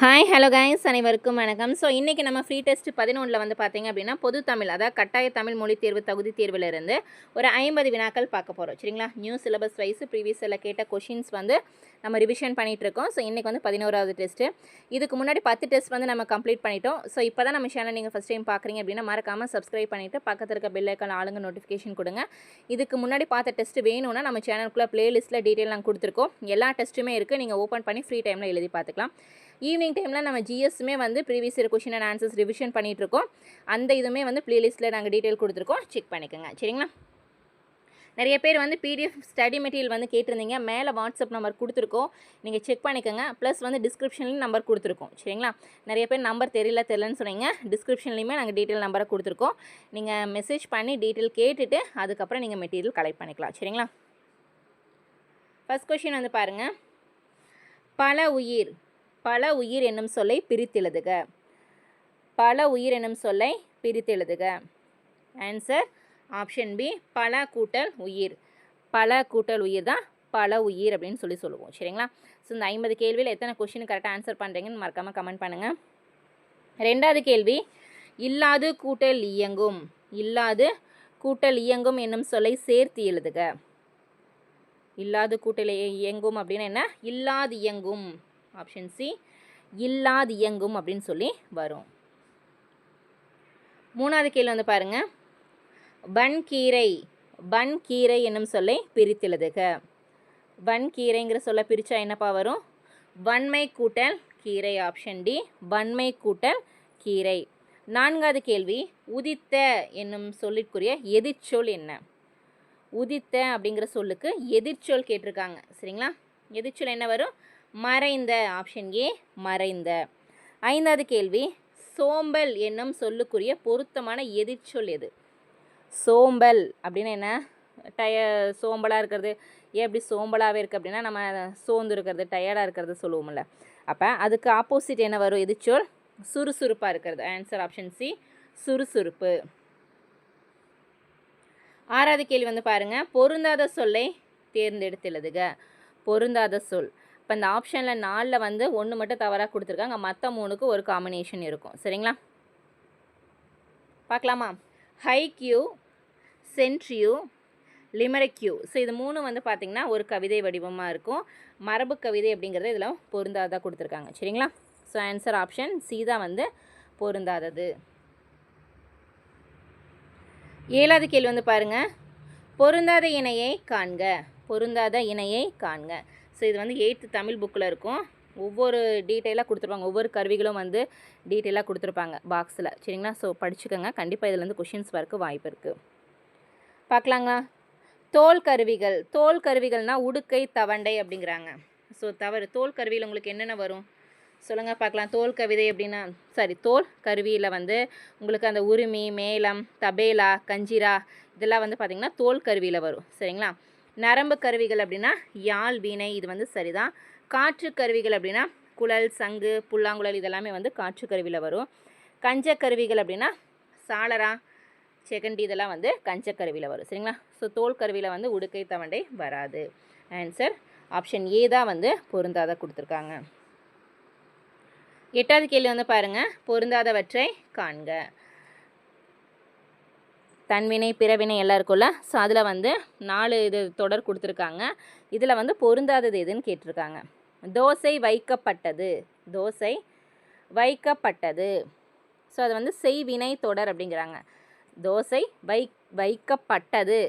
Hi hello guys, அனைவருக்கும் வணக்கம். So இன்றைக்கி நம்ம ஃப்ரீ டெஸ்ட் 11 வந்து பார்த்திங்க அப்படின்னா பொது தமிழ், அதாவது கட்டாய தமிழ் மொழி தேர்வு தகுதி தேர்விலிருந்து ஒரு 50 வினாக்கள் பார்க்க போகிறோம். சரிங்களா? நியூ சிலபஸ் வைஸ் ப்ரீவியஸில் கேட்ட கொஷின்ஸ் வந்து நம்ம ரிவிஷன் பண்ணிகிட்ருக்கோம். ஸோ இன்றைக்கி வந்து 11வது டெஸ்ட்டு. இதுக்கு முன்னாடி 10 டெஸ்ட் வந்து நம்ம கம்ப்ளீட் பண்ணிட்டோம். ஸோ இப்போ தான் நம்ம சேனல் நீங்கள் ஃபஸ்ட் டைம் பார்க்குறீங்க அப்படின்னா மறக்காமல் சப்ஸ்கிரைப் பண்ணிவிட்டு பக்கத்தில் இருக்க பெல் ஐக்கான் ஆளுங்க நோட்டிஃபிகேஷன் கொடுங்க. இதுக்கு முன்னாடி பார்த்த டெஸ்ட் வேணும்னா நம்ம சேனலுக்குள்ளே ப்ளேலிஸ்ட்டில் டீட்டெயில் நாங்கள் கொடுத்துருக்கோம். எல்லா டெஸ்ட்டுமே இருக்குது, நீங்கள் ஓப்பன் பண்ணி ஃப்ரீ டைமில் எழுதி பார்த்துக்கலாம். ஈவினிங் டைமில் நம்ம ஜிஎஸ்ஸுமே வந்து previous year question and answers revision பண்ணிகிட்ருக்கோம். அந்த இதுவுமே வந்து ப்ளேலிஸ்ட்டில் நாங்கள் டீட்டெயில் கொடுத்துருக்கோம், செக் பண்ணிக்கோங்க. சரிங்களா? நிறைய பேர் வந்து பிடிஎஃப் ஸ்டடி மெட்டீரியல் வந்து கேட்டிருந்தீங்க. மேலே வாட்ஸ்அப் நம்பர் கொடுத்துருக்கோம், நீங்கள் செக் பண்ணிக்கோங்க. ப்ளஸ் வந்து டிஸ்கிரிப்ஷன்லேயும் நம்பர் கொடுத்துருக்கோம். சரிங்களா? நிறைய பேர் நம்பர் தெரியலன்னு சொன்னீங்க. டிஸ்கிரிப்ஷன்லேயுமே நாங்கள் டீட்டெயில் நம்பரை கொடுத்துருக்கோம். நீங்கள் மெசேஜ் பண்ணி டீட்டெயில் கேட்டுட்டு அதுக்கப்புறம் நீங்கள் மெட்டீரியல் கலெக்ட் பண்ணிக்கலாம். சரிங்களா? ஃபஸ்ட் கொஷின் வந்து பாருங்கள். பல உயிர் என்னும் சொல்லை பிரித்தெழுதுக. பல உயிர் என்னும் சொல்லை பிரித்தெழுதுக. ஆன்சர் ஆப்ஷன் பி, பல கூட்டல் உயிர். பல கூட்டல் உயிர் தான் பல உயிர் அப்படின்னு சொல்லுவோம். சரிங்களா? ஸோ இந்த 50 கேள்வியில் எத்தனை கொஷின் கரெக்டாக ஆன்சர் பண்ணுறீங்கன்னு மறக்காமல் கமெண்ட் பண்ணுங்கள். ரெண்டாவது கேள்வி, இல்லாது கூட்டல் இயங்கும். இல்லாது கூட்டல் இயங்கும் என்னும் சொல்லை சேர்த்து எழுதுக. இல்லாது கூட்டல் இயங்கும் அப்படின்னு என்ன? இல்லாது இயங்கும். ஆப்ஷன் சி, இல்லாது இயங்கும் அப்படின்னு சொல்லி வரும். மூணாவது கேள்வி வந்து பாருங்கள். வன்கீரை என்னும் சொல்லை பிரித்தெழுதுக. வன்கீரைங்கிற சொல்ல பிரித்தா என்னப்பா வரும்? வன்மை கூட்டல் கீரை. ஆப்ஷன் டி, வன்மை கூட்டல் கீரை. நான்காவது கேள்வி, உதித்த என்னும் சொல்லிற்குரிய எதிர்ச்சொல் என்ன? உதித்த அப்படிங்கிற சொல்லுக்கு எதிர்ச்சொல் கேட்டிருக்காங்க. சரிங்களா? எதிர்ச்சொல் என்ன வரும்? மறைந்த. ஆப்ஷன் ஏ, மறைந்த. ஐந்தாவது கேள்வி, சோம்பல் என்னும் சொல்லுக்குரிய பொருத்தமான எதிர்ச்சொல் எது? சோம்பல் அப்படின்னு என்ன? சோம்பலாக இருக்கிறது. ஏன் அப்படி சோம்பலாகவே இருக்குது அப்படின்னா நம்ம சோர்ந்து இருக்கிறது, டயர்டாக இருக்கிறது சொல்லுவோம்ல. அப்போ அதுக்கு ஆப்போசிட் என்ன வரும்? எதிர்ச்சொல் சுறுசுறுப்பாக இருக்கிறது. ஆன்சர் ஆப்ஷன் சி, சுறுசுறுப்பு. ஆறாவது கேள்வி வந்து பாருங்கள். பொருந்தாத சொல்லை தேர்ந்தெடுத்து எழுதுக. பொருந்தாத சொல். இப்போ இந்த ஆப்ஷனில் 4ல் வந்து 1 மட்டும் தவறாக கொடுத்துருக்காங்க. மற்ற 3க்கு ஒரு காம்பினேஷன் இருக்கும். சரிங்களா? பார்க்கலாமா? Haikyuu, senryu, லிமரிக்யூ. ஸோ இது 3 வந்து பார்த்திங்கன்னா ஒரு கவிதை வடிவமாக இருக்கும். மரபு கவிதை அப்படிங்கிறது இதில் பொருந்தாததாக கொடுத்துருக்காங்க. சரிங்களா? ஸோ ஆன்சர் ஆப்ஷன் சி தான் வந்து பொருந்தாதது. ஏழாவது கேள்வி வந்து பாருங்கள். பொருந்தாத இணையை காண்க. பொருந்தாத இணையை காண்க. ஸோ இது வந்து 8th தமிழ் புக்கில் இருக்கும். ஒவ்வொரு டீட்டெயிலாக கொடுத்துருப்பாங்க. ஒவ்வொரு கருவிகளும் வந்து டீட்டெயிலாக கொடுத்துருப்பாங்க பாக்ஸில். சரிங்களா? ஸோ படிச்சுக்கோங்க. கண்டிப்பாக இதில் வந்து கொஷின்ஸ் வரக்கு வாய்ப்பு இருக்குது. பார்க்கலாங்க. தோல் கருவிகள். தோல் கருவிகள்னால் உடுக்கை, தவண்டை அப்படிங்கிறாங்க. ஸோ தவறு. தோல் கருவியில் உங்களுக்கு என்னென்ன வரும் சொல்லுங்கள் பார்க்கலாம். தோல் கவிதை அப்படின்னா தோல் கருவியில் வந்து உங்களுக்கு அந்த உரிமை, மேளம், தபேலா, கஞ்சிரா இதெல்லாம் வந்து பார்த்திங்கன்னா தோல் கருவியில் வரும். சரிங்களா? நரம்பு கருவிகள் அப்படின்னா யாழ், வீணை இது வந்து சரிதான். காற்று கருவிகள் அப்படின்னா குழல், சங்கு, புல்லாங்குழல் இதெல்லாமே வந்து காற்று கருவியில் வரும். கஞ்ச கருவிகள் அப்படின்னா சாளரா, செகண்டி இதெல்லாம் வந்து கஞ்ச கருவியில் வரும். சரிங்களா? ஸோ தோல் கருவியில் வந்து உடுக்கை, தவண்டை வராது. ஆன்சர் ஆப்ஷன் ஏ தான் வந்து பொருந்தாத கொடுத்துருக்காங்க. எட்டாவது கேள்வி வந்து பாருங்கள். பொருந்தாதவற்றை காண்க. தன்வினை, பிறவினை எல்லாம் இருக்குல்ல. ஸோ அதில் வந்து 4 இது தொடர் கொடுத்துருக்காங்க. இதில் வந்து பொருந்தாதது எதுன்னு கேட்டிருக்காங்க. தோசை வைக்கப்பட்டது. தோசை வைக்கப்பட்டது. ஸோ அது வந்து செய்வினை தொடர் அப்படிங்கிறாங்க. தோசை வைக்கப்பட்டது.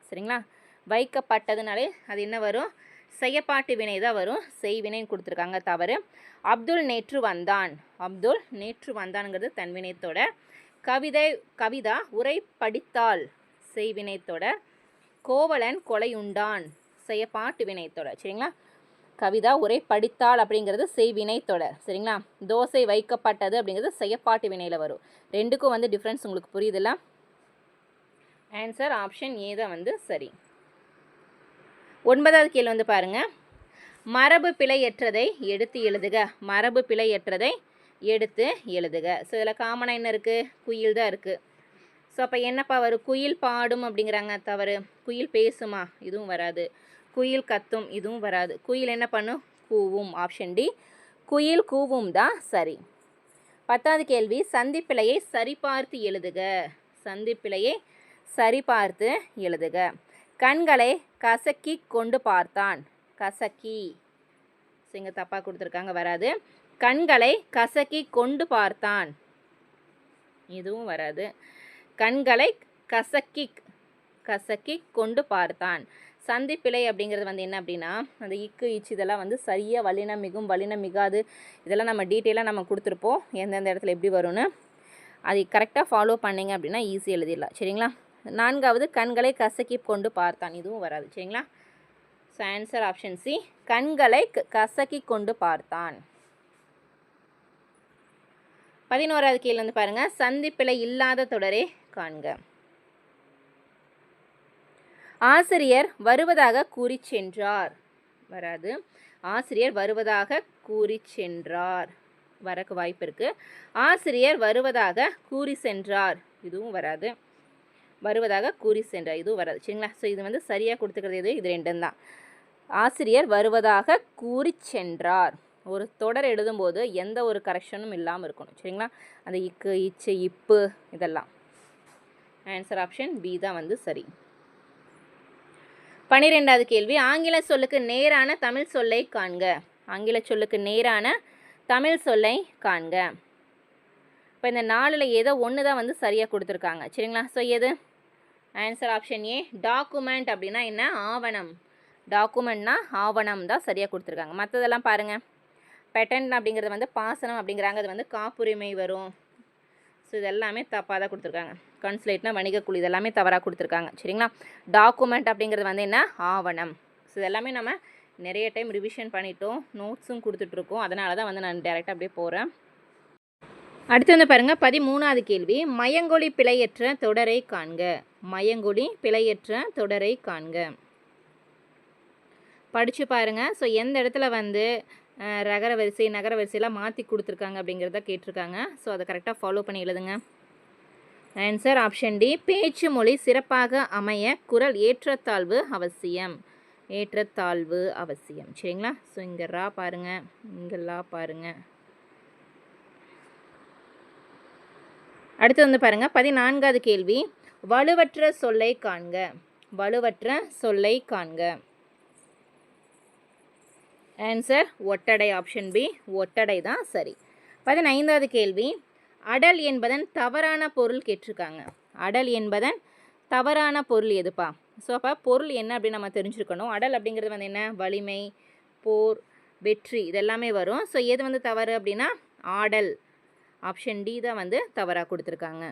சரிங்களா? வைக்கப்பட்டதுனாலே அது என்ன வரும்? செய்யப்பாட்டு வினை தான் வரும். செய்வினைன்னு கொடுத்துருக்காங்க. தவறு. அப்துல் நேற்று வந்தான். அப்துல் நேற்று வந்தான்ங்கிறது தன்வினை தொடர். கவிதா உரை படித்தாள். செய்வினை தொடர். கோவலன் கொலையுண்டான். செய்யப்பாட்டு வினை தொடர். சரிங்களா? கவிதா உரை படித்தாள் அப்படிங்கிறது செய்வினை தொடர். சரிங்களா? தோசை வைக்கப்பட்டது அப்படிங்கிறது செய்யப்பாட்டு வினையில் வரும். ரெண்டுக்கும் வந்து டிஃப்ரென்ஸ் உங்களுக்கு புரியுதுல்ல? ஆன்சர் ஆப்ஷன் ஏ தான் வந்து சரி. 9வது கேள்வி வந்து பாருங்கள். மரபு பிழையற்றதை எடுத்து எழுதுக. மரபு பிழையற்றதை எடுத்து எழுதுக. ஸோ இதில் காமனாக என்ன இருக்குது? குயில் தான் இருக்குது. ஸோ அப்போ என்னப்பா வரும்? குயில் பாடும் அப்படிங்கிறாங்க. தவறு. குயில் பேசுமா? இதுவும் வராது. குயில் கத்தும். இதுவும் வராது. குயில் என்ன பண்ணும்? கூவும். ஆப்ஷன் டி, குயில் கூவும் தான் சரி. 10வது கேள்வி, சந்திப்பிழையை சரிபார்த்து எழுதுக. சந்திப்பிழையை சரிபார்த்து எழுதுக. கண்களை கசக்கி கொண்டு பார்த்தான். கசக்கி, இங்கே தப்பாக கொடுத்துருக்காங்க, வராது. கண்களை கசக்கி கொண்டு பார்த்தான், இதுவும் வராது. கண்களை கசக்கி கொண்டு பார்த்தான். சந்திப்பிழை அப்படிங்கிறது வந்து என்ன அப்படின்னா, அந்த இக்கு இச்சு இதெல்லாம் வந்து சரியாக வல்லினம் மிகும் வல்லினம் மிகாது இதெல்லாம் நம்ம டீட்டெயிலாக நம்ம கொடுத்துருப்போம், எந்தெந்த இடத்துல எப்படி வரும்னு. அதை கரெக்டாக ஃபாலோ பண்ணிங்க அப்படின்னா ஈஸி எழுதிடலாம். சரிங்களா? 4வது, கண்களை கசக்கி கொண்டு பார்த்தான், இதுவும் வராது. சரிங்களா? ஸோ ஆன்சர் ஆப்ஷன் சி, கண்களை கசக்கி கொண்டு பார்த்தான். 11வது கேள்வி வந்து பாருங்கள், சந்திப்பிழை இல்லாத தொடரே காண்க. ஆசிரியர் வருவதாக கூறி சென்றார், வராது. ஆசிரியர் வருவதாக கூறி சென்றார், வரக்கு வாய்ப்பு இருக்குது. ஆசிரியர் வருவதாக கூறி சென்றார், இதுவும் வராது. வருவதாக கூறி சென்றார், இதுவும் வராது. சரிங்களா? ஸோ இது வந்து சரியாக கொடுத்துக்கிறது இது ரெண்டும் தான். ஆசிரியர் வருவதாக கூறி சென்றார். ஒரு தொடர் எழுதும்போது எந்த ஒரு கரெக்ஷனும் இல்லாமல் இருக்கணும். சரிங்களா? அந்த இக்கு இச்சு இப்பு இதெல்லாம். ஆன்சர் ஆப்ஷன் பி தான் வந்து சரி. 12வது கேள்வி, ஆங்கில சொல்லுக்கு நேரான தமிழ் சொல்லை காண்க. ஆங்கில சொல்லுக்கு நேரான தமிழ் சொல்லை காண்க. இப்போ இந்த 4ல் ஏதோ ஒன்று தான் வந்து சரியாக கொடுத்துருக்காங்க. சரிங்களா? ஸோ எது? ஆன்சர் ஆப்ஷன் ஏ, டாக்குமெண்ட் அப்படின்னா என்ன? ஆவணம். டாக்குமெண்ட்னா ஆவணம் தான் சரியாக கொடுத்துருக்காங்க. மற்றதெல்லாம் பாருங்கள், பெட்டன்ட் அப்படிங்கிறது வந்து பாசனம் அப்படிங்கிறாங்க, அது வந்து காப்புரிமை வரும். ஸோ இது எல்லாமே தப்பாக தான் கொடுத்துருக்காங்க. கன்சுலேட்னா வணிகக்குழு, இதெல்லாமே தவறாக கொடுத்துருக்காங்க. சரிங்களா? டாக்குமெண்ட் அப்படிங்கிறது வந்து என்ன? ஆவணம். ஸோ இதெல்லாமே நம்ம நிறைய டைம் ரிவிஷன் பண்ணிட்டோம், நோட்ஸும் கொடுத்துட்ருக்கோம். அதனால தான் வந்து நான் டேரெக்டாக அப்படியே போகிறேன். அடுத்து வந்து பாருங்கள், 13வது கேள்வி, மயங்கொலி பிழையற்ற தொடரை காண்க. மயங்கொலி பிழையற்ற தொடரை காண்க. படித்து பாருங்கள். ஸோ எந்த இடத்துல வந்து ரகர வரிசை நகர வரிசையெல்லாம் மாற்றி கொடுத்துருக்காங்க அப்படிங்கிறத கேட்டிருக்காங்க. ஸோ அதை கரெக்டாக ஃபாலோ பண்ணி எழுதுங்க. ஆன்சர் ஆப்ஷன் டி, பேச்சு மொழி சிறப்பாக அமைய குரல் ஏற்றத்தாழ்வு அவசியம். ஏற்றத்தாழ்வு அவசியம். சரிங்களா? ஸோ இங்கே ரா பாருங்கள், இங்கே லா பாருங்கள். அடுத்து வந்து பாருங்கள், 14வது கேள்வி, வலுவற்ற சொல்லை காண்க. வலுவற்ற சொல்லை காண்க. ஆன்சர் ஒட்டடை, ஆப்ஷன் பி, ஒட்டடை தான் சரி. 15வது கேள்வி, அடல் என்பதன் தவறான பொருள் கேட்டிருக்காங்க. அடல் என்பதன் தவறான பொருள் எதுப்பா? ஸோ அப்போ பொருள் என்ன அப்படின்னு நம்ம தெரிஞ்சுருக்கணும். அடல் அப்படிங்கிறது வந்து என்ன? வலிமை, போர், வெற்றி இதெல்லாமே வரும். ஸோ எது வந்து தவறு அப்படின்னா ஆடல். ஆப்ஷன் டி தான் வந்து தவறாக கொடுத்துருக்காங்க.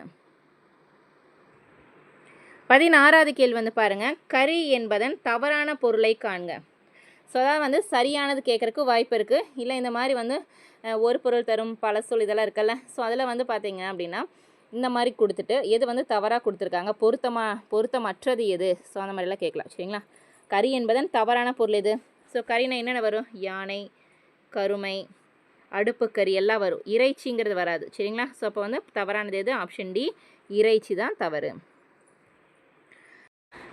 16வது கேள்வி வந்து பாருங்கள், கரி என்பதன் தவறான பொருளை காண்க. ஸோ அதாவது வந்து சரியானது கேட்குறக்கு வாய்ப்பு இருக்குது. இல்லை இந்த மாதிரி வந்து ஒரு பொருள் தரும் பல சொல் இதெல்லாம் இருக்குல்ல, ஸோ அதில் வந்து பார்த்தீங்க அப்படின்னா இந்த மாதிரி கொடுத்துட்டு எது வந்து தவறாக கொடுத்துருக்காங்க, பொருத்தமற்றது எது, ஸோ அந்த மாதிரிலாம் கேட்கலாம். சரிங்களா? கரி என்பதன் தவறான பொருள் எது? ஸோ கரினா என்னென்ன வரும்? யானை, கருமை, அடுப்புக்கறி எல்லாம் வரும். இறைச்சிங்கிறது வராது. சரிங்களா? ஸோ அப்போ வந்து தவறானது எது? ஆப்ஷன் டி, இறைச்சி தான் தவறு.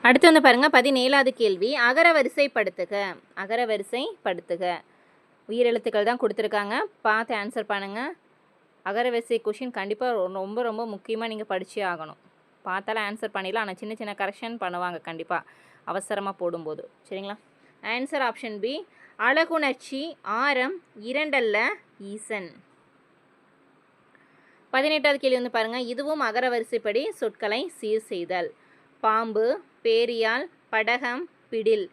அடுத்து வந்து பாருங்கள், 17வது கேள்வி, அகரவரிசைப்படுத்துக. அகரவரிசைப்படுத்துக. உயிரெழுத்துக்கள் தான் கொடுத்துருக்காங்க, பார்த்து ஆன்சர் பண்ணுங்கள். அகரவரிசை கொஷின் கண்டிப்பாக ரொம்ப ரொம்ப முக்கியமாக நீங்கள் படித்தே ஆகணும். பார்த்தாலும் ஆன்சர் பண்ணிடலாம், ஆனால் சின்ன சின்ன கரெக்ஷன் பண்ணுவாங்க கண்டிப்பாக அவசரமாக போடும்போது. சரிங்களா? ஆன்சர் ஆப்ஷன் பி, அழகுணர்ச்சி ஆரம் இரண்டல்ல ஈசன். 18வது கேள்வி வந்து பாருங்கள், இதுவும் அகரவரிசைப்படி சொற்களை சீர் செய்தல். பாம்பு, பேரியால், படகம், பிடில்.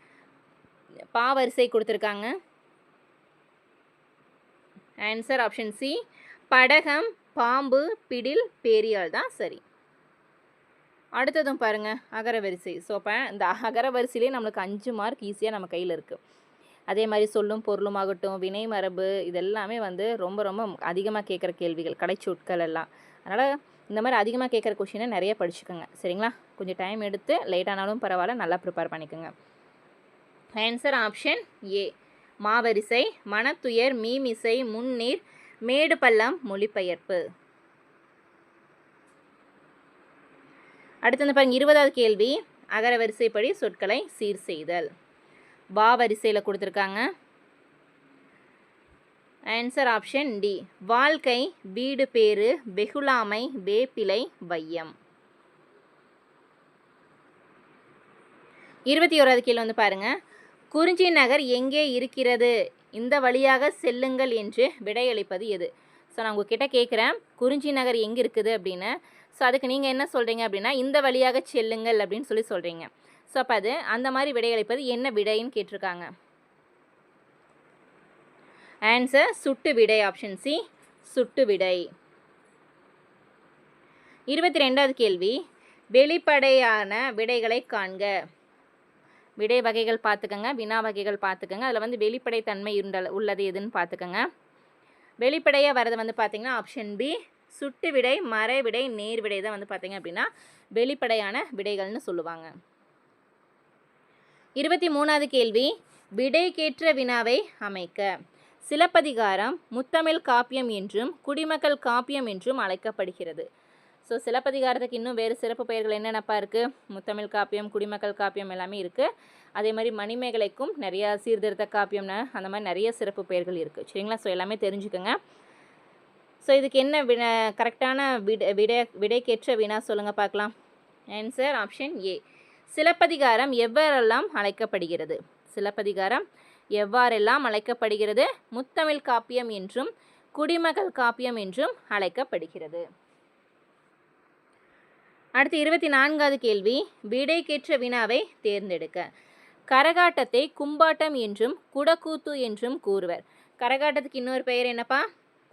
பாவரிசை கொடுத்துருக்காங்க. ஆன்சர் ஆப்ஷன் சி, படகம், பாம்பு, பிடில், பேரியால் தான் சரி. அடுத்ததும் பாருங்கள், அகரவரிசை. ஸோ அப்போ இந்த அகரவரிசையிலே நம்மளுக்கு 5 மார்க் ஈஸியாக நம்ம கையில் இருக்குது. அதே மாதிரி சொல்லும் பொருளும் ஆகட்டும், வினை மரபு இதெல்லாமே வந்து ரொம்ப ரொம்ப அதிகமாக கேட்குற கேள்விகள், கடைச்சொற்கள் எல்லாம். அதனால் இந்த மாதிரி அதிகமாக கேட்குற கொஷினை நிறைய படிச்சுக்கோங்க. சரிங்களா? கொஞ்சம் டைம் எடுத்து லேட்டானாலும் பரவாயில்ல, நல்லா ப்ரிப்பேர் பண்ணிக்கோங்க. ஆன்சர் ஆப்ஷன் ஏ, மாவரிசை, மனத்துயர், மீமிசை, முன்னீர், மேடு பள்ளம், மொழிபெயர்ப்பு. அடுத்து வந்து பாருங்க, 20வது கேள்வி, அகரவரிசைப்படி சொற்களை சீர் செய்தல். வா வரிசையில் கொடுத்துருக்காங்க. Answer option D. வாழ்க்கை, வீடு பேறு, வெகுளாமை, வேப்பிலை, வையம். 21வது கேள்வி வந்து பாருங்கள். குறிஞ்சி நகர் எங்கே இருக்கிறது, இந்த வழியாக செல்லுங்கள் என்று விடையளிப்பது எது? ஸோ நான் உங்ககிட்ட கேட்குறேன், குறிஞ்சி நகர் எங்கே இருக்குது அப்படின்னு. ஸோ அதுக்கு நீங்கள் என்ன சொல்கிறீங்க அப்படின்னா, இந்த வழியாக செல்லுங்கள் அப்படின்னு சொல்கிறீங்க. ஸோ அப்போ அது அந்த மாதிரி விடையளிப்பது என்ன விடைன்னு கேட்டிருக்காங்க. ஆன்சர் சுட்டு விடை, ஆப்ஷன் சி, சுட்டு விடை. 22வது கேள்வி. வெளிப்படையான விடைகளை காண்க. விடை வகைகள் பார்த்துக்கங்க, வினா வகைகள் பார்த்துக்கங்க. அதில் வந்து வெளிப்படைத்தன்மை உள்ளது எதுன்னு பார்த்துக்கங்க. வெளிப்படையாக வரது வந்து பார்த்திங்கன்னா ஆப்ஷன் பி, சுட்டு விடை, மறை விடை, நேர் விடை தான் வந்து பார்த்திங்க அப்படின்னா வெளிப்படையான விடைகள்னு சொல்லுவாங்க. 23வது கேள்வி. விடைக்கேற்ற வினாவை அமைக்க. சிலப்பதிகாரம் முத்தமிழ் காப்பியம் என்றும் குடிமக்கள் காப்பியம் என்றும் அழைக்கப்படுகிறது. ஸோ சிலப்பதிகாரத்துக்கு இன்னும் வேறு சிறப்பு பெயர்கள் என்னென்னப்பா இருக்குது? முத்தமிழ் காப்பியம், குடிமக்கள் காப்பியம் எல்லாமே இருக்குது. அதே மாதிரி மணிமேகலைக்கும் நிறையா சீர்திருத்த காப்பியம்னு அந்த மாதிரி நிறைய சிறப்பு பெயர்கள் இருக்குது. சரிங்களா? ஸோ எல்லாமே தெரிஞ்சுக்கோங்க. ஸோ இதுக்கு என்ன கரெக்டான விடைக்கேற்ற வினா சொல்லுங்கள் பார்க்கலாம். Answer option A. சிலப்பதிகாரம் எவ்வாறெல்லாம் அழைக்கப்படுகிறது? சிலப்பதிகாரம் எவ்வாறெல்லாம் அழைக்கப்படுகிறது? முத்தமிழ் காப்பியம் என்றும் குடிமக்கள் காப்பியம் என்றும் அழைக்கப்படுகிறது. அடுத்து 24வது கேள்வி. விடைக்கேற்ற வினாவை தேர்ந்தெடுக்க. கரகாட்டத்தை கும்பாட்டம் என்றும் குடக்கூத்து என்றும் கூறுவர். கரகாட்டத்துக்கு இன்னொரு பெயர் என்னப்பா?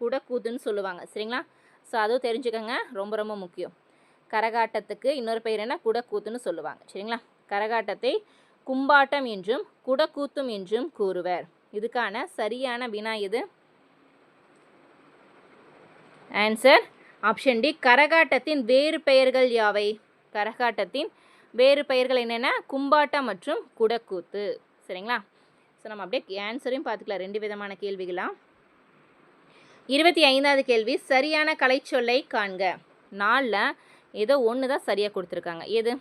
குடக்கூத்துன்னு சொல்லுவாங்க. சரிங்களா? ஸோ அதுவும் தெரிஞ்சுக்கோங்க, ரொம்ப ரொம்ப முக்கியம். கரகாட்டத்துக்கு இன்னொரு பெயர் என்ன? குடக்கூத்துன்னு சொல்லுவாங்க. சரிங்களா? கரகாட்டத்தை கும்பாட்டம் என்றும் குடக்கூத்தும் என்றும் கூறுவர். இதுக்கான சரியான வினா எது? Answer option D. கரகாட்டத்தின் வேறு பெயர்கள் யாவை? கரகாட்டத்தின் வேறு பெயர்கள் என்னென்ன? கும்பாட்டம் மற்றும் குடக்கூத்து. சரிங்களா? ஸோ நம்ம அப்படியே ஆன்சரையும் பார்த்துக்கலாம், 2 விதமான கேள்விகளாம். 25வது கேள்வி. சரியான கலைச்சொல்லை காண்க. 4ல் ஏதோ ஒன்று தான் சரியாக கொடுத்துருக்காங்க. எது?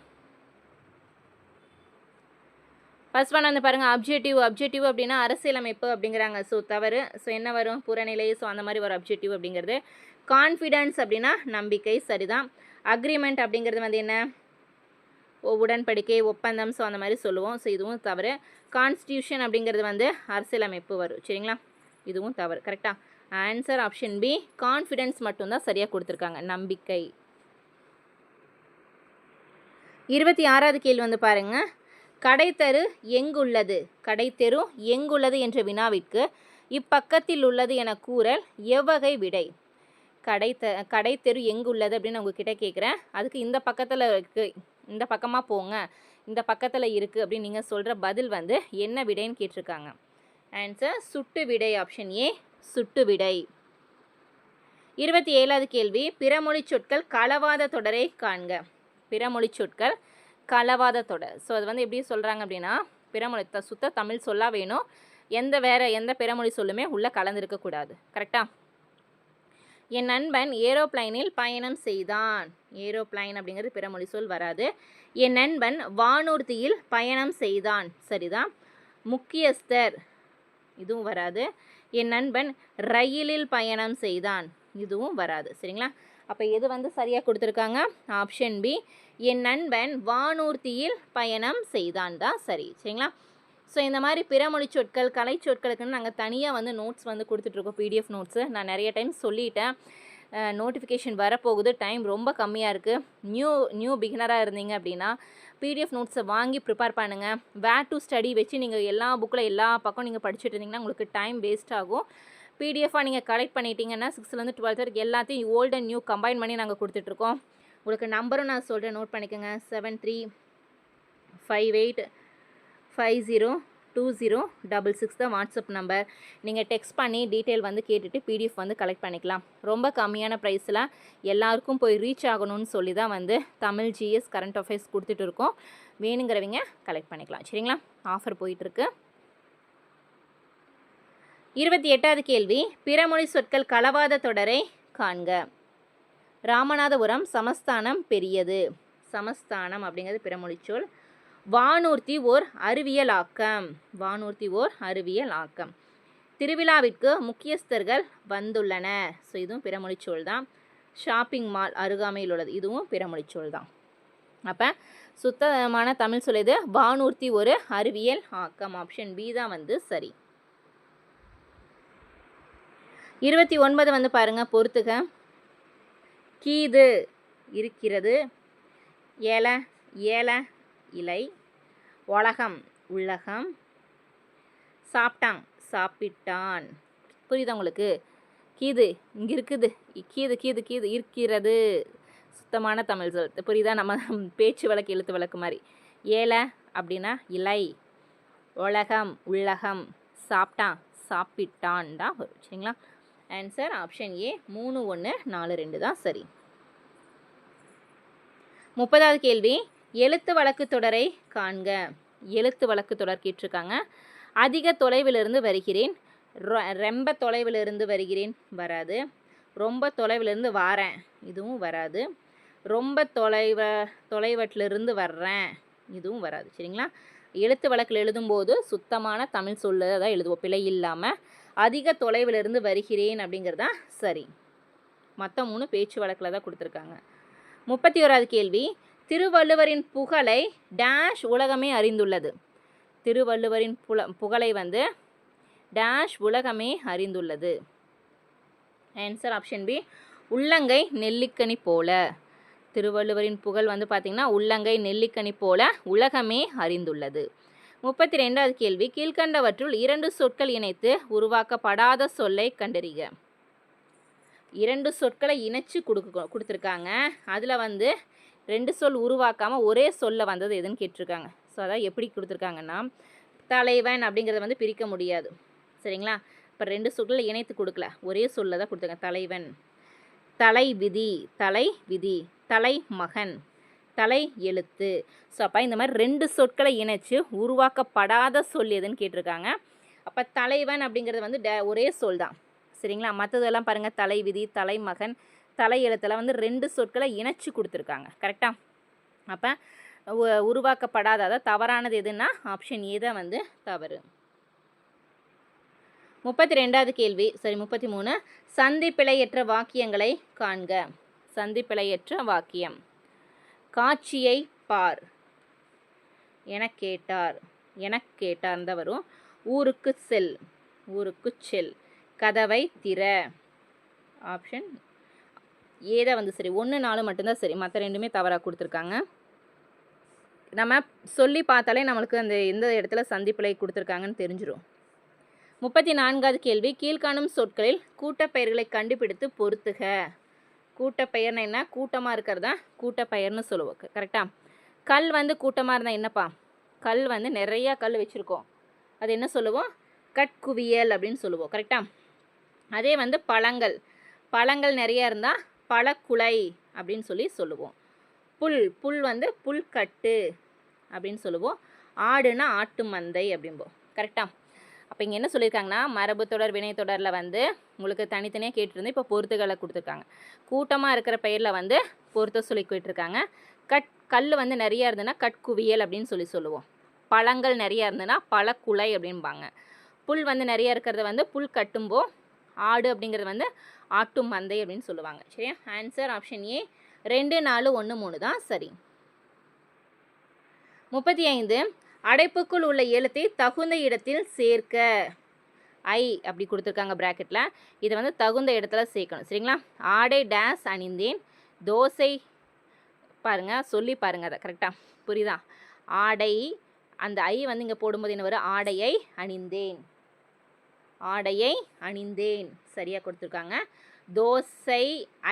ஃபர்ஸ்ட் ஒன் வந்து பாருங்கள், அப்ஜெக்டிவ். அப்ஜெக்டிவ் அப்படின்னா அரசியலமைப்பு அப்படிங்கிறாங்க. ஸோ தவறு. ஸோ என்ன வரும்? புறநிலை. ஸோ அந்த மாதிரி வரும் அப்ஜெக்டிவ் அப்படிங்கிறது. கான்ஃபிடன்ஸ் அப்படின்னா நம்பிக்கை, சரிதான். அக்ரிமெண்ட் அப்படிங்கிறது வந்து என்ன? உடன்படிக்கை, ஒப்பந்தம். ஸோ அந்த மாதிரி சொல்லுவோம். ஸோ இதுவும் தவறு. கான்ஸ்டியூஷன் அப்படிங்கிறது வந்து அரசியலமைப்பு வரும். சரிங்களா? இதுவும் தவறு. கரெக்டாக ஆன்சர் ஆப்ஷன் பி. கான்ஃபிடன்ஸ் மட்டும்தான் சரியாக கொடுத்துருக்காங்க, நம்பிக்கை. 26வது கேள்வி வந்து பாருங்கள். கடைத்தெரு எங்குள்ளது? கடைத்தெரு எங்குள்ளது என்ற வினாவிற்கு இப்பக்கத்தில் உள்ளது என கூறல் எவ்வகை விடை? கடைத்தெரு எங்குள்ளது அப்படின்னு உங்ககிட்ட கேட்குறேன். அதுக்கு இந்த பக்கத்தில் இருக்குது, இந்த பக்கமாக போங்க, இந்த பக்கத்தில் இருக்குது அப்படின்னு நீங்கள் சொல்கிற பதில் வந்து என்ன விடைன்னு கேட்டிருக்காங்க. ஆன்சர் சுட்டு விடை, ஆப்ஷன் ஏ, சுட்டு விடை. 27வது கேள்வி. பிறமொழி சொற்கள் கலவாத தொடரை காண்க. பிறமொழி சொற்கள் கலவாத தொடர். ஸோ அது வந்து எப்படி சொல்கிறாங்க அப்படின்னா, பிறமொழி சுத்த தமிழ் சொல்லா வேணும், எந்த பிறமொழி சொல்லுமே உள்ளே கலந்துருக்கக்கூடாது. கரெக்டாக? என் நண்பன் ஏரோப்ளைனில் பயணம் செய்தான். ஏரோப்ளைன் அப்படிங்கிறது பிறமொழி சொல் வராது. என் நண்பன் வானூர்தியில் பயணம் செய்தான், சரிதான். முக்கியஸ்தர், இதுவும் வராது. என் நண்பன் ரயிலில் பயணம் செய்தான், இதுவும் வராது. சரிங்களா? அப்போ எது வந்து சரியாக கொடுத்துருக்காங்க? Option B. என் நண்பன் வானூர்தியில் பயணம் செய்தான் தான் சரி. சரிங்களா? ஸோ இந்த மாதிரி பிறமொழி சொற்கள், கலை சொற்களுக்குன்னு நாங்கள் தனியாக வந்து நோட்ஸ் வந்து கொடுத்துட்ருக்கோம், பிடிஎஃப் நோட்ஸு. நான் நிறைய டைம் சொல்லிட்டேன், நோட்டிஃபிகேஷன் வரப்போகுது, டைம் ரொம்ப கம்மியாக இருக்குது. நியூ பிகினராக இருந்தீங்க அப்படின்னா பிடிஎஃப் நோட்ஸை வாங்கி ப்ரிப்பேர் பண்ணுங்கள். வேர் டு ஸ்டடி வச்சு நீங்கள் எல்லா புக்கில் எல்லா பக்கம் நீங்கள் படிச்சுட்டு இருந்தீங்கன்னா உங்களுக்கு டைம் வேஸ்ட் ஆகும். பிடிஎஃபாக நீங்கள் கலெக்ட் பண்ணிட்டீங்கன்னா 6th-12th வரைக்கும் எல்லாத்தையும் ஓல்டு அண்ட் நியூ கம்பைன் பண்ணி நாங்கள் கொடுத்துட்ருக்கோம். உங்களுக்கு நம்பரும் நான் சொல்கிறேன், நோட் பண்ணிக்கோங்க. 7358502066 தான் வாட்ஸ்அப் நம்பர். நீங்கள் டெக்ஸ்ட் பண்ணி டீட்டெயில் வந்து கேட்டுட்டு பிடிஎஃப் வந்து கலெக்ட் பண்ணிக்கலாம். ரொம்ப கம்மியான ப்ரைஸில் எல்லாருக்கும் போய் ரீச் ஆகணும்னு சொல்லி தான் வந்து தமிழ், ஜிஎஸ், கரண்ட் அஃபேர்ஸ் கொடுத்துட்டு இருக்கோம். வேணுங்கிறவங்க கலெக்ட் பண்ணிக்கலாம். சரிங்களா? ஆஃபர் போயிட்டுருக்கு. 28வது கேள்வி. பிறமொழி சொற்கள் கலவாத தொடரை காண்க. ராமநாதபுரம் சமஸ்தானம் பெரியது. சமஸ்தானம் அப்படிங்கிறது பிறமொழி சொல். வானூர்தி ஓர் அறிவியல் ஆக்கம். வானூர்தி ஓர் அறிவியல் ஆக்கம். திருவிழாவிற்கு முக்கியஸ்தர்கள் வந்துள்ளனர். ஸோ இதுவும் பிறமொழிச்சொல் தான். ஷாப்பிங் மால் அருகாமையில் உள்ளது, இதுவும் பிறமொழிச்சொல் தான். அப்போ சுத்தமான தமிழ் சொல் எது? வானூர்த்தி ஒரு அறிவியல் ஆக்கம். ஆப்ஷன் பி தான் வந்து சரி. 29 வந்து பாருங்க, பொறுத்துக. கீது இருக்கிறது, ஏல ஏல இலை, உலகம் உள்ளகம், சாப்பிட்டான் சாப்பிட்டான். புரியுதா உங்களுக்கு? கீது இங்கே இருக்குது, கீது கீது கீது இருக்கிறது சுத்தமான தமிழ் சொல். புரியுதா? நம்ம பேச்சு வழக்கு எழுத்து வழக்கு மாதிரி. ஏல அப்படின்னா இலை, உலகம் உள்ளகம், சாப்பிட்டான் சாப்பிட்டான் தான் வரும். சரிங்களா? ஆன்சர் ஆப்ஷன் ஏ 3, 1, 4, 2 தான் சரி. 30வது கேள்வி, எழுத்து வழக்கு தொடரை காண்க. எழுத்து வழக்கு தொடர் கேட்டிருக்காங்க. அதிக தொலைவிலிருந்து வருகிறேன், ரொம்ப தொலைவிலிருந்து வருகிறேன் வராது. ரொம்ப தொலைவிலிருந்து வாரேன், இதுவும் வராது. ரொம்ப தொலைவற்றிலிருந்து வர்றேன், இதுவும் வராது. சரிங்களா? எழுத்து வழக்கில் எழுதும்போது சுத்தமான தமிழ் சொல்ல தான் எழுதுவோம், பிழை இல்லாமல். அதிக தொலைவிலிருந்து வருகிறேன் அப்படிங்கிறது தான் சரி. மற்ற 3 பேச்சு வழக்கில் தான் கொடுத்துருக்காங்க. 31வது கேள்வி, திருவள்ளுவரின் புகழை டேஷ் உலகமே அறிந்துள்ளது. திருவள்ளுவரின் புகழை வந்து டேஷ் உலகமே அறிந்துள்ளது. ஆன்சர் ஆப்ஷன் பி, உள்ளங்கை நெல்லிக்கனி போல. திருவள்ளுவரின் புகழ் வந்து பார்த்திங்கன்னா உள்ளங்கை நெல்லிக்கனி போல உலகமே அறிந்துள்ளது. 32வது கேள்வி, கீழ்கண்டவற்றுள் 2 சொற்கள் இணைத்து உருவாக்கப்படாத சொல்லை கண்டறிக. 2 சொற்களை இணைச்சு கொடுத்துருக்காங்க. அதில் வந்து 2 சொல் உருவாக்காமல் ஒரே சொல்ல வந்தது எதுன்னு கேட்டிருக்காங்க. ஸோ அதான் எப்படி கொடுத்துருக்காங்கன்னா, தலைவன் அப்படிங்கிறத வந்து பிரிக்க முடியாது. சரிங்களா? இப்போ 2 சொற்களை இணைத்து கொடுக்கல, ஒரே சொல்ல தான் கொடுத்துருக்காங்க. தலைவன், தலை விதி, தலை விதி, தலை மகன், தலை எழுத்து. ஸோ அப்போ இந்த மாதிரி 2 சொற்களை இணைச்சு உருவாக்கப்படாத சொல் எதுன்னு கேட்டிருக்காங்க. அப்போ தலைவன் அப்படிங்கிறது வந்து ஒரே சொல் தான். சரிங்களா? மற்றதெல்லாம் பாருங்கள், தலை விதி, தலை மகன், தலை எழுத்தெல்லாம் வந்து 2 சொற்களை இணைச்சி கொடுத்துருக்காங்க. கரெக்டாக? அப்போ உருவாக்கப்படாத, அதாவது தவறானது எதுன்னா ஆப்ஷன் ஏ தான் வந்து தவறு. 32வது கேள்வி, 33, சந்திப்பிழையற்ற வாக்கியங்களை காண்க. சந்திப்பிழையற்ற வாக்கியம். காட்சியை பார், எனக் கேட்டார், எனக் கேட்டார் தான் வரும். ஊருக்கு செல், ஊருக்கு செல், கதவை திற. ஆப்ஷன் ஏ தான் வந்து சரி. 1, 4 மட்டும்தான் சரி, மற்ற 2மே தவறாக கொடுத்துருக்காங்க. நம்ம சொல்லி பார்த்தாலே நம்மளுக்கு அந்த எந்த இடத்துல சந்திப்பிழை கொடுத்துருக்காங்கன்னு தெரிஞ்சிடும். 34வது கேள்வி, கீழ்காணும் சொற்களில் கூட்டப்பெயர்களை கண்டுபிடித்து பொறுத்துக. கூட்டப்பெயர்னா என்ன? கூட்டமாக இருக்கிறதா கூட்டப்பெயர்னு சொல்லுவோம். கரெக்டாக? கல் வந்து கூட்டமாக இருந்தால் என்னப்பா? கல் வந்து நிறையா கல் வச்சுருக்கோம், அது என்ன சொல்லுவோம்? கட்குவியல் அப்படின்னு சொல்லுவோம். கரெக்டாக? அதே வந்து பழங்கள், பழங்கள் நிறையா இருந்தால் பழக்குலை அப்படின்னு சொல்லுவோம். புல், புல் வந்து புல்கட்டு அப்படின்னு சொல்லுவோம். ஆடுனா ஆட்டு மந்தை அப்படிம்போம். கரெக்டாக? அப்போ இங்கே என்ன சொல்லியிருக்காங்கன்னா, மரபு தொடர் வினை தொடரில் வந்து உங்களுக்கு தனித்தனியாக கேட்டிருந்து இப்போ பொறுத்துகளை கொடுத்துருக்காங்க. கூட்டமாக இருக்கிற பெயரில் வந்து பொறுத்த சொல்லி கேட்டிருக்காங்க. கல் வந்து நிறையா இருந்ததுன்னா கட்குவியல் அப்படின்னு சொல்லுவோம். பழங்கள் நிறையா இருந்ததுன்னா பழக்குலை அப்படின்பாங்க. புல் வந்து நிறையா இருக்கிறத வந்து புல் கட்டும்போம். ஆடு அப்படிங்கிறது வந்து ஆட்டு மந்தை அப்படின்னு சொல்லுவாங்க. சரியா? ஆன்சர் ஆப்ஷன் ஏ 2, 4, 1, 3 தான் சரி. 35, அடைப்புக்குள் உள்ள எழுத்தை தகுந்த இடத்தில் சேர்க்க. ஐ அப்படி கொடுத்துருக்காங்க ப்ராக்கெட்டில். இதை வந்து தகுந்த இடத்துல சேர்க்கணும். சரிங்களா? ஆடை டேஸ் அணிந்தேன், தோசை பாருங்கள், சொல்லி பாருங்கள் அதை. கரெக்டாக? புரியுதா? ஆடை, அந்த ஐ வந்து இங்கே போடும்போது என்ன வரும்? ஆடையை அணிந்தேன், ஆடையை அணிந்தேன் சரியாக கொடுத்துருக்காங்க. தோசை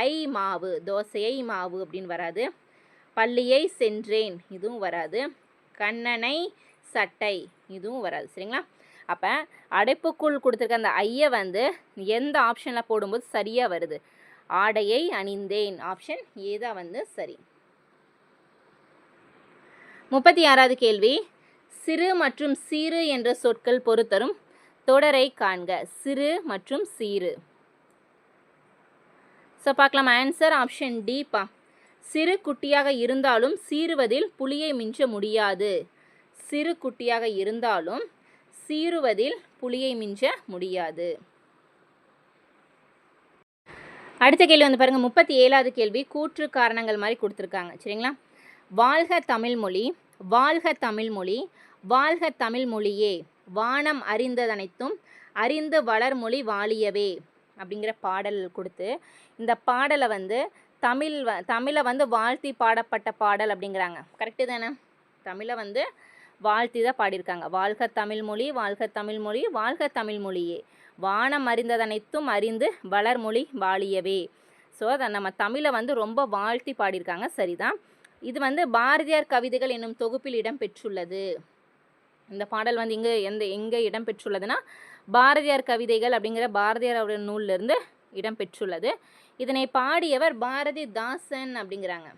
ஐ மாவு, தோசையை மாவு அப்படின்னு வராது. பள்ளியை சென்றேன், இதுவும் வராது. கண்ணனை சட்டை, இதுவும் வராது. சரிங்களா? அப்போ அடைப்புக்குள் கொடுத்துருக்க அந்த ஐயை வந்து எந்த ஆப்ஷனில் போடும்போது சரியாக வருது? ஆடையை அணிந்தேன், ஆப்ஷன் ஏ தான் வந்து சரி. 36வது கேள்வி, சிறு மற்றும் சீரு என்ற சொற்கள் பொறுத்தரும் தொடரை காண்க. சிறு மற்றும் சீரு. ஸோ பார்க்கலாம். ஆன்சர் ஆப்ஷன் டி பா. சிறு குட்டியாக இருந்தாலும் சீருவதில் புலியை மிஞ்ச முடியாது. சிறு குட்டியாக இருந்தாலும் சீறுவதில் புலியை மிஞ்ச முடியாது. அடுத்த கேள்வி வந்து பாருங்கள், 37வது கேள்வி. கூற்று காரணங்கள் மாதிரி கொடுத்துருக்காங்க. சரிங்களா? வாழ்க தமிழ்மொழி, வாழ்க தமிழ்மொழி, வாழ்க தமிழ்மொழியே, வானம் அறிந்ததனைத்தும் அறிந்து வளர்மொழி வாழியவே அப்படிங்கிற பாடல் கொடுத்து, இந்த பாடலை வந்து தமிழை வந்து வாழ்த்தி பாடப்பட்ட பாடல் அப்படிங்கிறாங்க. கரெக்டு தானே? தமிழை வந்து வாழ்த்தி தான் பாடியிருக்காங்க. வாழ்க தமிழ்மொழி, வாழ்க தமிழ்மொழி, வாழ்க தமிழ்மொழியே, வானம் அறிந்ததனைத்தும் அறிந்து வளர்மொழி வாழியவே. ஸோ அதை நம்ம தமிழை வந்து ரொம்ப வாழ்த்தி பாடியிருக்காங்க. சரிதான். இது வந்து பாரதியார் கவிதைகள் என்னும் தொகுப்பில் இடம்பெற்றுள்ளது. இந்த பாடல் வந்து எங்கே இடம்பெற்றுள்ளதுன்னா, பாரதியார் கவிதைகள் அப்படிங்கிற பாரதியார் அவருடைய நூலிலிருந்து இடம்பெற்றுள்ளது. இதனை பாடியவர் பாரதிதாசன் அப்படிங்கிறாங்க.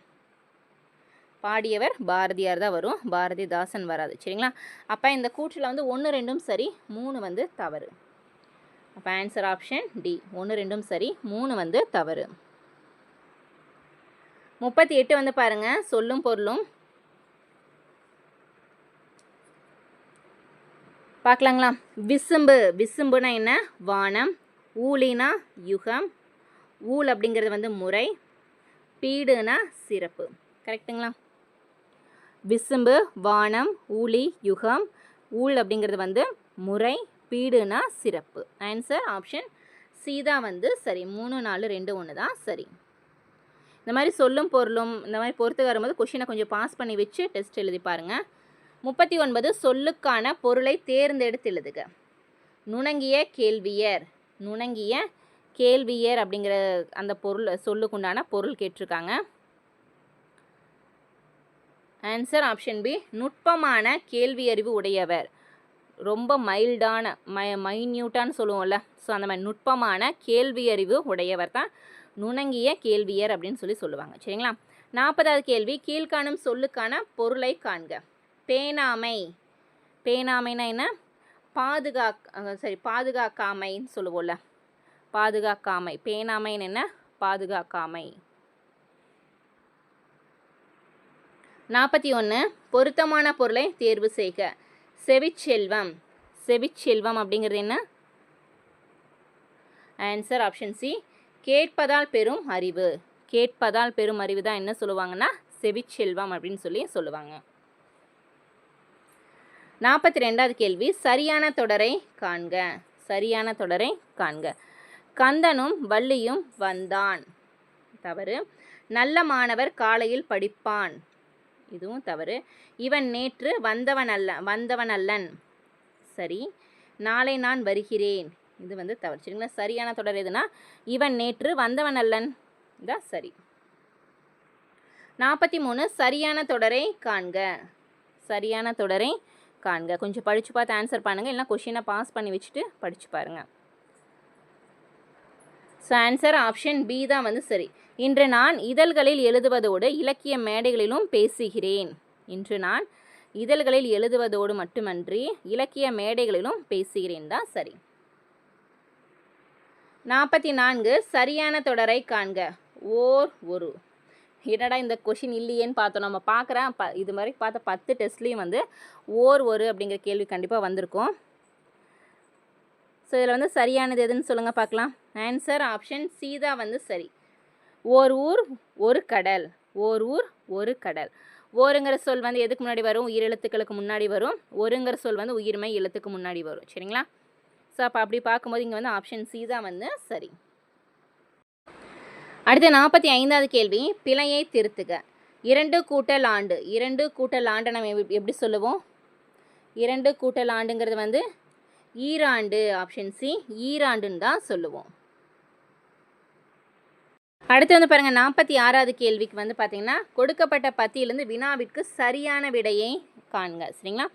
பாடியவர் பாரதியார் தான் வரும், பாரதிதாசன் வராது. சரிங்களா? அப்போ இந்த கூற்றில் வந்து 1, 2 சரி, 3 வந்து தவறு. அப்போ ஆன்சர் ஆப்ஷன் டி, 1, 2 சரி, 3 வந்து தவறு. 38 வந்து பாருங்க, சொல்லும் பொருளும் பார்க்கலாங்களா? விசும்பு, விசும்புனா என்ன? வானம். ஊழினா யுகம். ஊழ் அப்படிங்கிறது வந்து முறை. பீடுனா சிறப்பு. கரெக்டுங்களா? விசும்பு, வானம், ஊழி, யுகம். ஊழ் அப்படிங்கிறது வந்து முறை. பீடுனா சிறப்பு. ஆன்சர் ஆப்ஷன் சி தான் வந்து சரி. 3, 4, 2, 1 தான் சரி. இந்த மாதிரி சொல்லும் பொருளும் இந்த மாதிரி பொறுத்து வரும்போது கொஷினை கொஞ்சம் பாஸ் பண்ணி வச்சு டெஸ்ட் எழுதி பாருங்கள். 39 சொல்லுக்கான பொருளை தேர்ந்தெடுத்து எழுதுக. நுணங்கிய கேள்வியர், நுணங்கிய கேள்வியர் அப்படிங்கிற அந்த பொருள் சொல்லுக்குண்டான பொருள் கேட்டிருக்காங்க. ஆன்சர் ஆப்ஷன் பி, நுட்பமான கேள்வி அறிவு உடையவர். ரொம்ப மைல்டான மைன்யூட்டான்னு சொல்லுவோம்ல, ஸோ அந்த மாதிரி நுட்பமான கேள்வி அறிவு உடையவர் தான் நுணங்கிய கேள்வியர் அப்படின்னு சொல்லுவாங்க. சரிங்களா? 40வது கேள்வி. கீழ்காணும் சொல்லுக்கான பொருளை காண்க. பேணாமை, பேணாமைனா என்ன? பாதுகாக்காமைன்னு சொல்லுவோம்ல, பாதுகாக்காமை. பேணாமைன்னு என்ன? பாதுகாக்காமை. 41 பொருத்தமான பொருளை தேர்வு செய்க. செவிச்செல்வம், செவிச்செல்வம் அப்படிங்கிறது என்ன? ஆன்சர் ஆப்ஷன் சி, கேட்பதால் பெறும் அறிவு. கேட்பதால் பெறும் அறிவு தான் என்ன சொல்லுவாங்கன்னா செவிச்செல்வம் அப்படின்னு சொல்லுவாங்க. 42வது கேள்வி. சரியான தொடரை காண்க. சரியான தொடரை காண்க. கந்தனும் வள்ளியும் வந்தான். தவறு. நல்ல மாணவர் காலையில் படிப்பான். இதுவும் தவறு. இவன் நேற்று வந்தவன் அல்லன். சரி. நாளை நான் வருகிறேன். இது வந்து தவறு. சரிங்களா? சரியான தொடர் எதுனா இவன் நேற்று வந்தவன் அல்லன் தான் சரி. 43 சரியான தொடரை காண்க. சரியான தொடரை காண்க. கொஞ்சம் படித்து பார்த்து ஆன்சர் பண்ணுங்கள், இல்லைனா கொஷினை பாஸ் பண்ணி வச்சுட்டு படித்து பாருங்கள். ஸோ ஆன்சர் ஆப்ஷன் பி தான் வந்து சரி. இன்று நான் இதழ்களில் எழுதுவதோடு இலக்கிய மேடைகளிலும் பேசுகிறேன். இன்று நான் இதழ்களில் எழுதுவதோடு மட்டுமன்றி இலக்கிய மேடைகளிலும் பேசுகிறேன் தான் சரி. 44 சரியான தொடரை காண்க. ஓர் ஒரு. என்னடா இந்த கொஷின் இல்லையேன்னு பார்த்தோம். நம்ம பார்க்குறேன் இது மாதிரி பார்த்த 10 டெஸ்ட்லேயும் வந்து ஓர் ஒரு அப்படிங்கிற கேள்வி கண்டிப்பாக வந்திருக்கும். ஸோ இதில் வந்து சரியானது எதுன்னு சொல்லுங்கள் பார்க்கலாம். ஆன்சர் ஆப்ஷன் சி தான் வந்து சரி. ஓர் ஊர் ஒரு கடல். ஓர் ஊர் ஒரு கடல். ஓருங்கிற சொல் வந்து எதுக்கு முன்னாடி வரும்? உயிரெழுத்துக்களுக்கு முன்னாடி வரும். ஒருங்கிற சொல் வந்து உயிர்மை எழுத்துக்கு முன்னாடி வரும். சரிங்களா? ஸோ அப்போ அப்படி பார்க்கும்போது இங்கே வந்து ஆப்ஷன் சி தான் வந்து சரி. அடுத்து 45வது கேள்வி. பிழையை திருத்துக. 2 கூட்டல் ஆண்டு. 2 கூட்டல் ஆண்டை நம்ம எப்படி சொல்லுவோம்? 2 கூட்டல் ஆண்டுங்கிறது வந்து ஈராண்டு. ஆப்ஷன் சி, ஈராண்டுன்னு தான் சொல்லுவோம். அடுத்து வந்து பாருங்கள், 46வது கேள்விக்கு வந்து பார்த்திங்கன்னா கொடுக்கப்பட்ட பத்தியிலேருந்து வினாவிற்கு சரியான விடையை காண்க. சரிங்களா?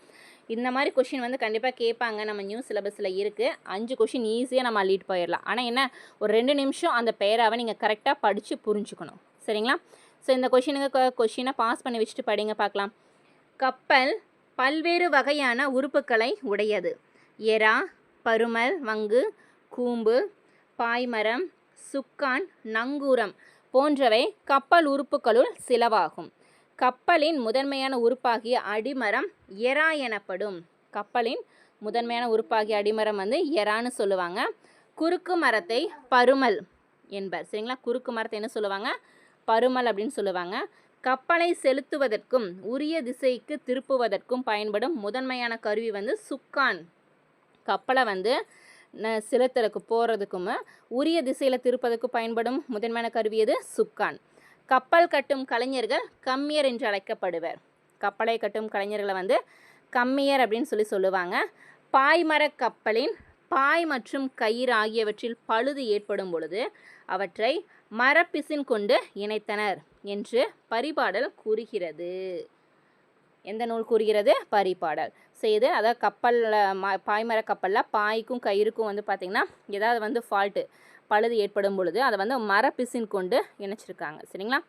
இந்த மாதிரி கொஷின் வந்து கண்டிப்பாக கேட்பாங்க. நம்ம நியூ சிலபஸில் இருக்குது. 5 கொஷின் ஈஸியாக நம்ம லீட் போயிடலாம். ஆனால் என்ன, ஒரு 2 நிமிஷம் அந்த பேராவை நீங்கள் கரெக்டாக படித்து புரிஞ்சுக்கணும். சரிங்களா? ஸோ இந்த கொஷினை பாஸ் பண்ணி வச்சுட்டு படிங்க பார்க்கலாம். கப்பல் பல்வேறு வகையான உறுப்புகளை உடையது. எறா, பருமல், வங்கு, கூம்பு, பாய்மரம், சுக்கான், நங்கூரம் போன்றவை கப்பல் உறுப்புகளுள் சிலவாகும். கப்பலின் முதன்மையான உறுப்பாகிய அடிமரம் எறா எனப்படும். கப்பலின் முதன்மையான உறுப்பாகிய அடிமரம் வந்து எறான்னு சொல்லுவாங்க. குறுக்கு மரத்தை பருமல் என்பர். சரிங்களா, குறுக்கு மரத்தை என்ன சொல்லுவாங்க? பருமல் அப்படின்னு சொல்லுவாங்க. கப்பலை செலுத்துவதற்கும் உரிய திசைக்கு திருப்புவதற்கும் பயன்படும் முதன்மையான கருவி வந்து சுக்கான். கப்பலை வந்து செலுத்துறதுக்கு போகிறதுக்கும் உரிய திசையில் திருப்பதற்கு பயன்படும் முதன்மையான கருவி எது? சுக்கான். கப்பல் கட்டும் கலைஞர்கள் கம்மியர் என்று அழைக்கப்படுவர். கப்பலை கட்டும் கலைஞர்களை வந்து கம்மியர் அப்படின்னு சொல்லுவாங்க. பாய்மர கப்பலின் பாய் மற்றும் கயிறு ஆகியவற்றில் பழுது ஏற்படும் பொழுது அவற்றை மரப்பிசின் கொண்டு இணைத்தனர் என்று பரிபாடல் கூறுகிறது. எந்த நூல் கூறுகிறது? பரிபாடல். செய்து அதாவது கப்பலில் பாய்மர கப்பலில் பாய்க்கும் கயிறுக்கும் வந்து பார்த்திங்கன்னா ஏதாவது வந்து ஃபால்ட்டு பழுது ஏற்படும் பொழுது அதை வந்து மரப்பிசின் கொண்டு இணைச்சிருக்காங்க. சரிங்களா,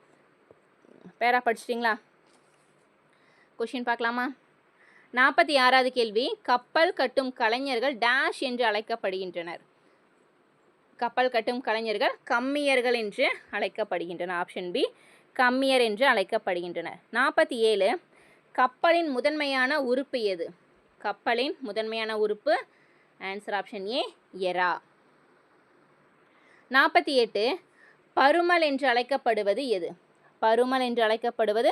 பேரா படிச்சிட்டிங்களா? கொஷின் பார்க்கலாமா? 46வது கேள்வி. கப்பல் கட்டும் கலைஞர்கள் டேஷ் என்று அழைக்கப்படுகின்றனர். கப்பல் கட்டும் கலைஞர்கள் கம்மியர்கள் என்று அழைக்கப்படுகின்றனர். ஆப்ஷன் பி, கம்மியர் என்று அழைக்கப்படுகின்றனர். 47. கப்பலின் முதன்மையான உறுப்பு எது? கப்பலின் முதன்மையான உறுப்பு ஆன்சர் ஆப்ஷன் ஏ, எறா. 48. பருமல் என்று அழைக்கப்படுவது எது? பருமல் என்று அழைக்கப்படுவது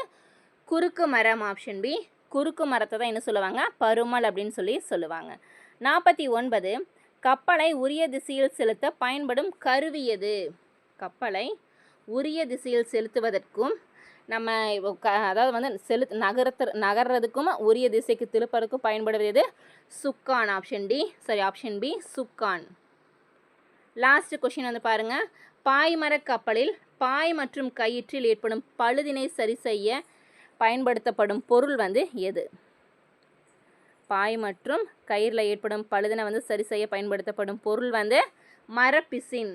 குறுக்கு மரம். ஆப்ஷன் பி, குறுக்கு மரத்தை தான் என்ன சொல்லுவாங்க? பருமல் அப்படின்னு சொல்லுவாங்க. 49. கப்பலை உரிய திசையில் செலுத்த பயன்படும் கருவி எது? கப்பலை உரிய திசையில் செலுத்துவதற்கும் நம்ம அதாவது வந்து நகர்றதுக்கும் உரிய திசைக்கு திருப்பறதுக்கும் பயன்படுவது சுக்கான். ஆப்ஷன் டி, சரி ஆப்ஷன் பி, சுக்கான். லாஸ்ட் கொஷின் வந்து பாருங்க. பாய்மர கப்பலில் பாய் மற்றும் கயிற்றில் ஏற்படும் பழுதினை சரி செய்ய பயன்படுத்தப்படும் பொருள் வந்து எது? பாய் மற்றும் கயிறில் ஏற்படும் பழுதினை வந்து சரி செய்ய பயன்படுத்தப்படும் பொருள் வந்து மரப்பிசின்.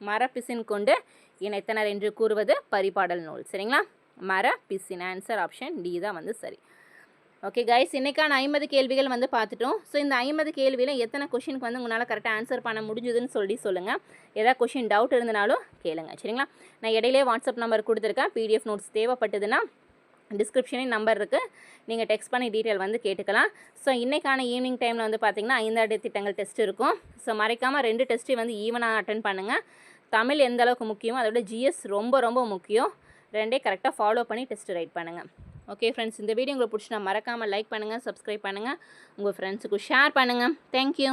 மரப்பிசின் கொண்டு இணைத்தனர் என்று கூறுவது பரிபாடல் நூல். சரிங்களா, மரப்பிசின். ஆன்சர் ஆப்ஷன் டி தான் வந்து சரி. ஓகே கைஸ், இன்றைக்கான 50 கேள்விகள் வந்து பார்த்துட்டோம். ஸோ இந்த 50 கேள்வியில் எத்தனை கொஷினுக்கு வந்து உங்களால் கரெக்டாக ஆன்சர் பண்ண முடிஞ்சுதுன்னு சொல்லுங்கள். ஏதாவது கொஷின் டவுட் இருந்தனாலும் கேளுங்க. சரிங்களா, நான் இடையிலே வாட்ஸ்அப் நம்பர் கொடுத்துருக்கேன். PDF நோட்ஸ் தேவைப்பட்டதுன்னா டிஸ்கிரிப்ஷனில் நம்பர் இருக்குது, நீங்கள் டெக்ஸ்ட் பண்ணி டீட்டெயில் வந்து கேட்டுக்கலாம். ஸோ இன்றைக்கான ஈவினிங் டைமில் வந்து பார்த்திங்கன்னா 5 திட்டங்கள் டெஸ்ட் இருக்கும். ஸோ மறைக்காமல் 2 டெஸ்ட்டையும் வந்து ஈவனாக அட்டன் பண்ணுங்கள். தமிழ் எந்த அளவுக்கு முக்கியமோ அதோட GS ரொம்ப ரொம்ப முக்கியம். 2 கரெக்டாக ஃபாலோ பண்ணி டெஸ்ட் ரைட் பண்ணுங்கள். ஓகே ஃப்ரெண்ட்ஸ், இந்த வீடியோ உங்களுக்கு பிடிச்சினா மறக்காமல் லைக் பண்ணுங்கள், சப்ஸ்கிரைப் பண்ணுங்கள், உங்கள் ஃப்ரெண்ட்ஸுக்கு ஷேர் பண்ணுங்கள். தேங்க்யூ.